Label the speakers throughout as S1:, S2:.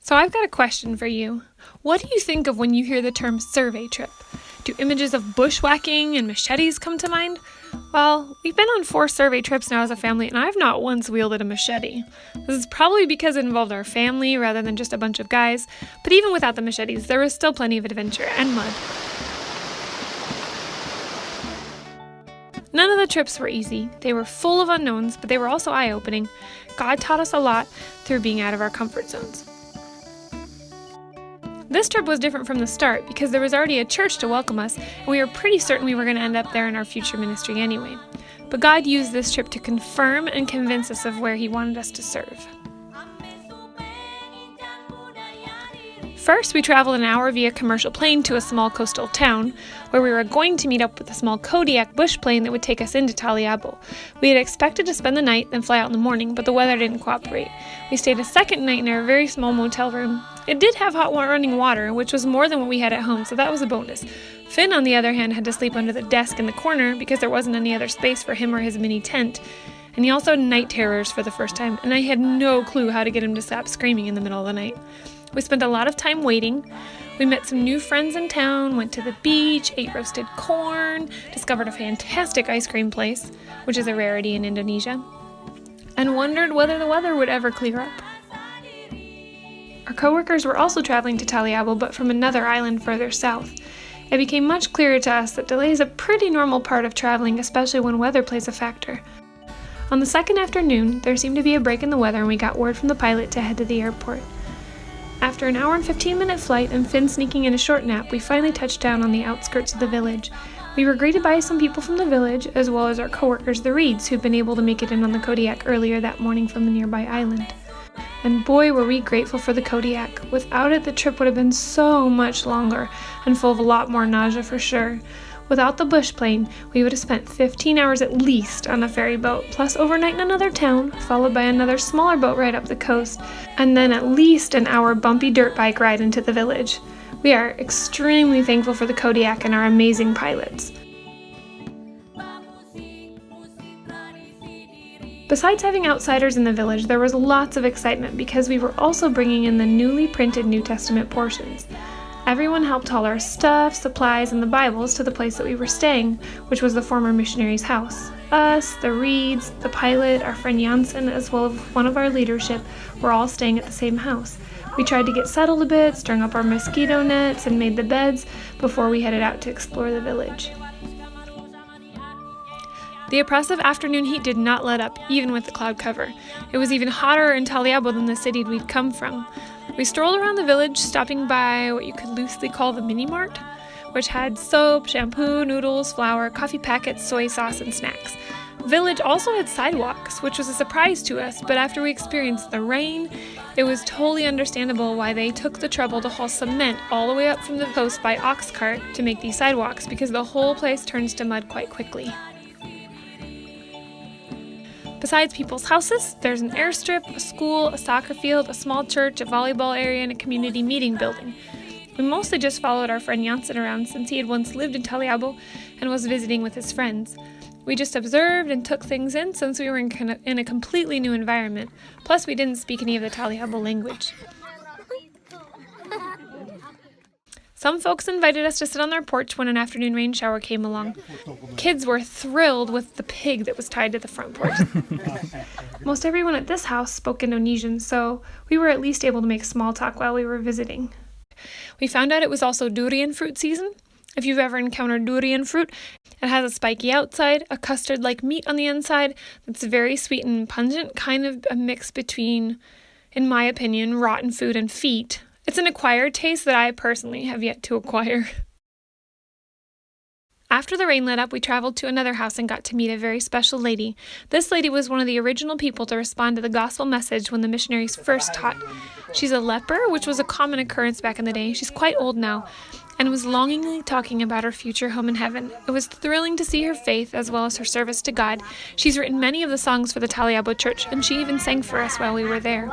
S1: So I've got a question for you. What do you think of when you hear the term survey trip? Do images of bushwhacking and machetes come to mind? Well, we've been on 4 survey trips now as a family, and I've not once wielded a machete. This is probably because it involved our family rather than just a bunch of guys, but even without the machetes, there was still plenty of adventure and mud. None of the trips were easy. They were full of unknowns, but they were also eye-opening. God taught us a lot through being out of our comfort zones. This trip was different from the start because there was already a church to welcome us, and we were pretty certain we were going to end up there in our future ministry anyway. But God used this trip to confirm and convince us of where He wanted us to serve. First, we traveled an hour via commercial plane to a small coastal town, where we were going to meet up with a small Kodiak bush plane that would take us into Taliabo. We had expected to spend the night, then fly out in the morning, but the weather didn't cooperate. We stayed a second night in our very small motel room. It did have hot running water, which was more than what we had at home, so that was a bonus. Finn, on the other hand, had to sleep under the desk in the corner because there wasn't any other space for him or his mini tent. And he also had night terrors for the first time, and I had no clue how to get him to stop screaming in the middle of the night. We spent a lot of time waiting. We met some new friends in town, went to the beach, ate roasted corn, discovered a fantastic ice cream place, which is a rarity in Indonesia, and wondered whether the weather would ever clear up. Our coworkers were also traveling to Taliabo, but from another island further south. It became much clearer to us that delay is a pretty normal part of traveling, especially when weather plays a factor. On the second afternoon, there seemed to be a break in the weather, and we got word from the pilot to head to the airport. After an hour and 15-minute flight and Finn sneaking in a short nap, we finally touched down on the outskirts of the village. We were greeted by some people from the village, as well as our coworkers, the Reeds, who'd been able to make it in on the Kodiak earlier that morning from the nearby island. And boy, were we grateful for the Kodiak. Without it, the trip would have been so much longer and full of a lot more nausea for sure. Without the bush plane, we would have spent 15 hours at least on a ferry boat, plus overnight in another town, followed by another smaller boat right up the coast, and then at least an hour bumpy dirt bike ride into the village. We are extremely thankful for the Kodiak and our amazing pilots. Besides having outsiders in the village, there was lots of excitement because we were also bringing in the newly printed New Testament portions. Everyone helped haul our stuff, supplies, and the Bibles to the place that we were staying, which was the former missionary's house. Us, the Reeds, the pilot, our friend Janssen, as well as one of our leadership, were all staying at the same house. We tried to get settled a bit, strung up our mosquito nets, and made the beds before we headed out to explore the village. The oppressive afternoon heat did not let up, even with the cloud cover. It was even hotter in Taliabo than the city we'd come from. We strolled around the village, stopping by what you could loosely call the mini-mart, which had soap, shampoo, noodles, flour, coffee packets, soy sauce, and snacks. The village also had sidewalks, which was a surprise to us, but after we experienced the rain, it was totally understandable why they took the trouble to haul cement all the way up from the coast by ox cart to make these sidewalks, because the whole place turns to mud quite quickly. Besides people's houses, there's an airstrip, a school, a soccer field, a small church, a volleyball area, and a community meeting building. We mostly just followed our friend Janssen around since he had once lived in Taliabo and was visiting with his friends. We just observed and took things in since we were in a completely new environment. Plus, we didn't speak any of the Taliabo language. Some folks invited us to sit on their porch when an afternoon rain shower came along. Kids were thrilled with the pig that was tied to the front porch. Most everyone at this house spoke Indonesian, so we were at least able to make small talk while we were visiting. We found out it was also durian fruit season. If you've ever encountered durian fruit, it has a spiky outside, a custard-like meat on the inside that's very sweet and pungent, kind of a mix between, in my opinion, rotten food and feet. It's an acquired taste that I personally have yet to acquire. After the rain let up, we traveled to another house and got to meet a very special lady. This lady was one of the original people to respond to the gospel message when the missionaries first taught. She's a leper, which was a common occurrence back in the day. She's quite old now, and was longingly talking about her future home in heaven. It was thrilling to see her faith as well as her service to God. She's written many of the songs for the Taliabo church, and she even sang for us while we were there.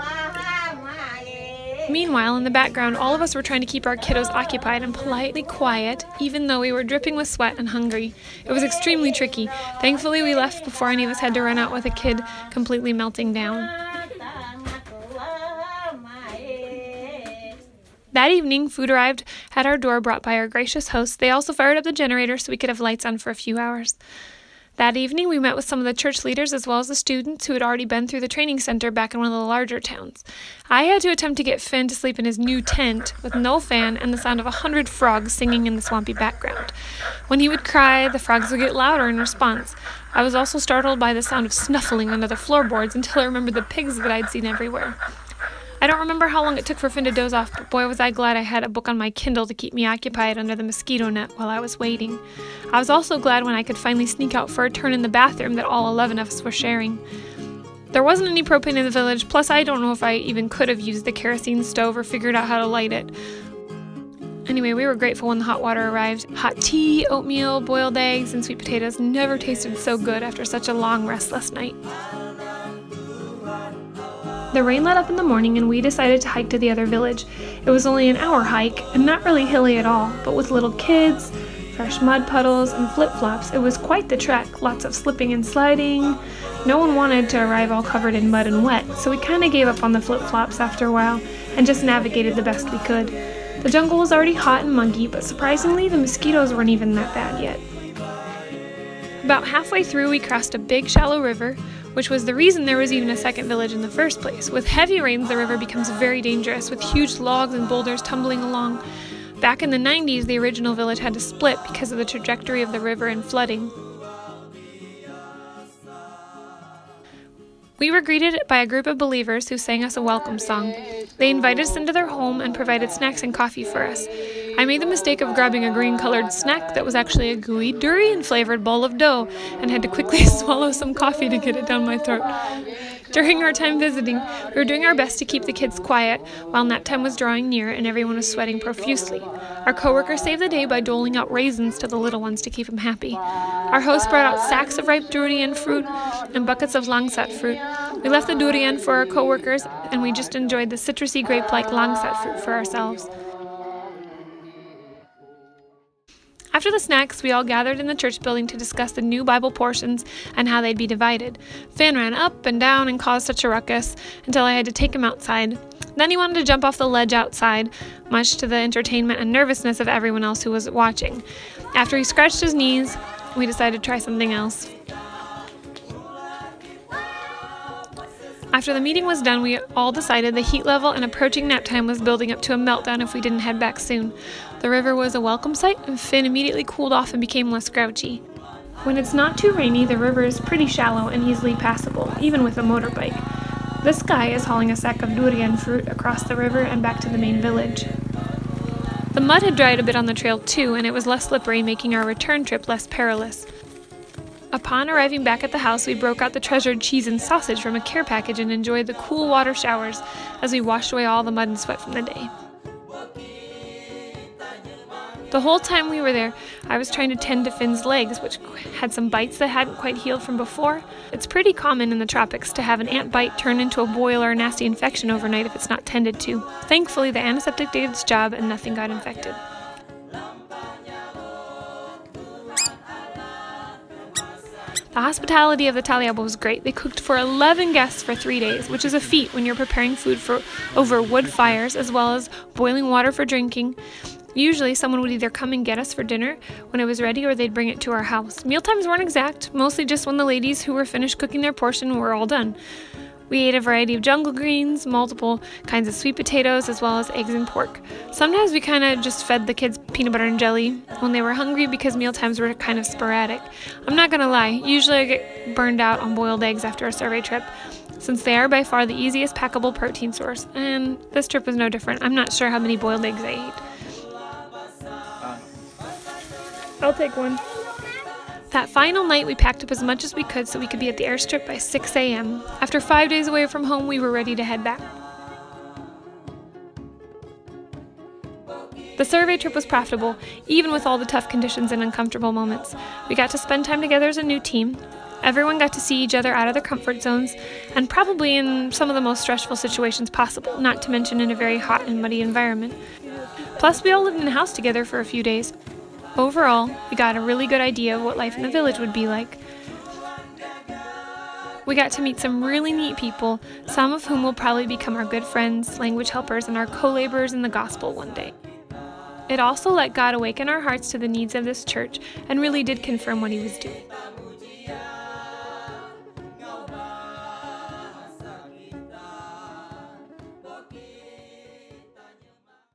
S1: Meanwhile, in the background, all of us were trying to keep our kiddos occupied and politely quiet, even though we were dripping with sweat and hungry. It was extremely tricky. Thankfully, we left before any of us had to run out with a kid completely melting down. That evening, food arrived at our door brought by our gracious hosts. They also fired up the generator so we could have lights on for a few hours. That evening, we met with some of the church leaders as well as the students who had already been through the training center back in one of the larger towns. I had to attempt to get Finn to sleep in his new tent with no fan and the sound of 100 frogs singing in the swampy background. When he would cry, the frogs would get louder in response. I was also startled by the sound of snuffling under the floorboards until I remembered the pigs that I'd seen everywhere. I don't remember how long it took for Finn to doze off, but boy was I glad I had a book on my Kindle to keep me occupied under the mosquito net while I was waiting. I was also glad when I could finally sneak out for a turn in the bathroom that all 11 of us were sharing. There wasn't any propane in the village, plus I don't know if I even could have used the kerosene stove or figured out how to light it. Anyway, we were grateful when the hot water arrived. Hot tea, oatmeal, boiled eggs, and sweet potatoes never tasted so good after such a long, restless night. The rain let up in the morning and we decided to hike to the other village. It was only an hour hike and not really hilly at all, but with little kids, fresh mud puddles, and flip-flops, it was quite the trek, lots of slipping and sliding. No one wanted to arrive all covered in mud and wet, so we kind of gave up on the flip-flops after a while and just navigated the best we could. The jungle was already hot and muggy, but surprisingly the mosquitoes weren't even that bad yet. About halfway through we crossed a big shallow river, which was the reason there was even a second village in the first place. With heavy rains, the river becomes very dangerous, with huge logs and boulders tumbling along. Back in the 90s, the original village had to split because of the trajectory of the river and flooding. We were greeted by a group of believers who sang us a welcome song. They invited us into their home and provided snacks and coffee for us. I made the mistake of grabbing a green-colored snack that was actually a gooey, durian-flavored bowl of dough and had to quickly swallow some coffee to get it down my throat. During our time visiting, we were doing our best to keep the kids quiet while nap time was drawing near and everyone was sweating profusely. Our coworker saved the day by doling out raisins to the little ones to keep them happy. Our host brought out sacks of ripe durian fruit and buckets of langsat fruit. We left the durian for our coworkers and we just enjoyed the citrusy grape-like langsat fruit for ourselves. After the snacks, we all gathered in the church building to discuss the new Bible portions and how they'd be divided. Finn ran up and down and caused such a ruckus until I had to take him outside. Then he wanted to jump off the ledge outside, much to the entertainment and nervousness of everyone else who was watching. After he scratched his knees, we decided to try something else. After the meeting was done, we all decided the heat level and approaching nap time was building up to a meltdown if we didn't head back soon. The river was a welcome sight, and Finn immediately cooled off and became less grouchy. When it's not too rainy, the river is pretty shallow and easily passable, even with a motorbike. This guy is hauling a sack of durian fruit across the river and back to the main village. The mud had dried a bit on the trail too, and it was less slippery, making our return trip less perilous. Upon arriving back at the house, we broke out the treasured cheese and sausage from a care package and enjoyed the cool water showers as we washed away all the mud and sweat from the day. The whole time we were there, I was trying to tend to Finn's legs, which had some bites that hadn't quite healed from before. It's pretty common in the tropics to have an ant bite turn into a boil or a nasty infection overnight if it's not tended to. Thankfully, the antiseptic did its job and nothing got infected. The hospitality of the Taliabo was great. They cooked for 11 guests for 3 days, which is a feat when you're preparing food for over wood fires as well as boiling water for drinking. Usually someone would either come and get us for dinner when it was ready or they'd bring it to our house. Mealtimes weren't exact, mostly just when the ladies who were finished cooking their portion were all done. We ate a variety of jungle greens, multiple kinds of sweet potatoes, as well as eggs and pork. Sometimes we kind of just fed the kids peanut butter and jelly when they were hungry because mealtimes were kind of sporadic. I'm not gonna lie, usually I get burned out on boiled eggs after a survey trip, since they are by far the easiest packable protein source, and this trip was no different. I'm not sure how many boiled eggs I ate. I'll take one. That final night, we packed up as much as we could so we could be at the airstrip by 6 a.m. After 5 days away from home, we were ready to head back. The survey trip was profitable, even with all the tough conditions and uncomfortable moments. We got to spend time together as a new team. Everyone got to see each other out of their comfort zones, and probably in some of the most stressful situations possible, not to mention in a very hot and muddy environment. Plus, we all lived in a house together for a few days. Overall, we got a really good idea of what life in the village would be like. We got to meet some really neat people, some of whom will probably become our good friends, language helpers, and our co-laborers in the gospel one day. It also let God awaken our hearts to the needs of this church and really did confirm what He was doing.